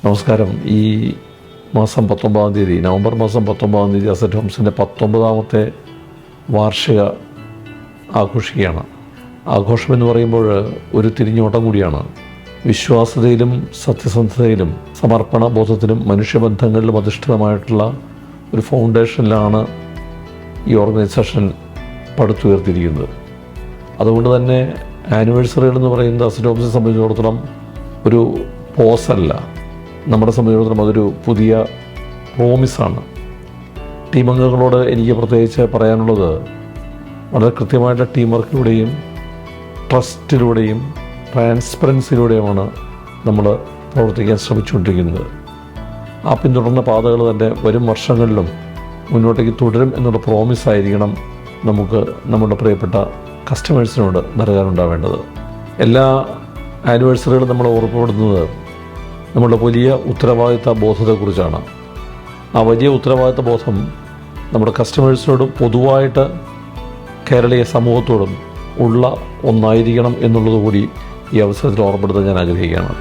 നമസ്കാരം. ഈ മാസം 19-ാം തീയതി, നവംബർ മാസം 19-ാം തീയതി അസറ്റ് ഹോംസിൻ്റെ 19ാമത്തെ വാർഷിക ആഘോഷിക്കുകയാണ്. ആഘോഷമെന്ന് പറയുമ്പോൾ ഒരു തിരിഞ്ഞോട്ടം കൂടിയാണ്. വിശ്വാസ്യതയിലും സത്യസന്ധതയിലും സമർപ്പണ ബോധത്തിലും മനുഷ്യബന്ധങ്ങളിലും അധിഷ്ഠിതമായിട്ടുള്ള ഒരു ഫൗണ്ടേഷനിലാണ് ഈ ഓർഗനൈസേഷൻ പടുത്തുയർത്തിയിരിക്കുന്നത്. അതുകൊണ്ട് തന്നെ ആനിവേഴ്സറികൾ എന്ന് പറയുന്നത് അസറ്റ് ഹോംസിനെ സംബന്ധിച്ചിടത്തോളം ഒരു പോസല്ല, നമ്മളെ സംബന്ധിച്ചിടത്തോളം അതൊരു പുതിയ പ്രോമിസാണ്. ടീം അംഗങ്ങളോട് എനിക്ക് പ്രത്യേകിച്ച് പറയാനുള്ളത്, വളരെ കൃത്യമായിട്ട് ടീം വർക്കിലൂടെയും ട്രസ്റ്റിലൂടെയും ട്രാൻസ്പെറൻസിയിലൂടെയുമാണ് നമ്മൾ പ്രവർത്തിക്കാൻ ശ്രമിച്ചുകൊണ്ടിരിക്കുന്നത്. ആ പിന്തുടർന്ന പാതകൾ തന്നെ വരും വർഷങ്ങളിലും മുന്നോട്ടേക്ക് തുടരും എന്നുള്ള പ്രോമിസായിരിക്കണം നമുക്ക് നമ്മുടെ പ്രിയപ്പെട്ട കസ്റ്റമേഴ്സിനോട് നൽകാനുണ്ടാവേണ്ടത്. എല്ലാ ആനിവേഴ്സറികളും നമ്മൾ ഓർമ്മപ്പെടുന്നത് നമ്മുടെ വലിയ ഉത്തരവാദിത്ത ബോധത്തെക്കുറിച്ചാണ്. ആ വലിയ ഉത്തരവാദിത്ത ബോധം നമ്മുടെ കസ്റ്റമേഴ്സിനോടും പൊതുവായിട്ട് കേരളീയ സമൂഹത്തോടും ഉള്ള ഒന്നായിരിക്കണം എന്നുള്ളത് കൂടി ഈ അവസരത്തിൽ ഓർമ്മപ്പെടുത്താൻ ഞാൻ ആഗ്രഹിക്കുകയാണ്.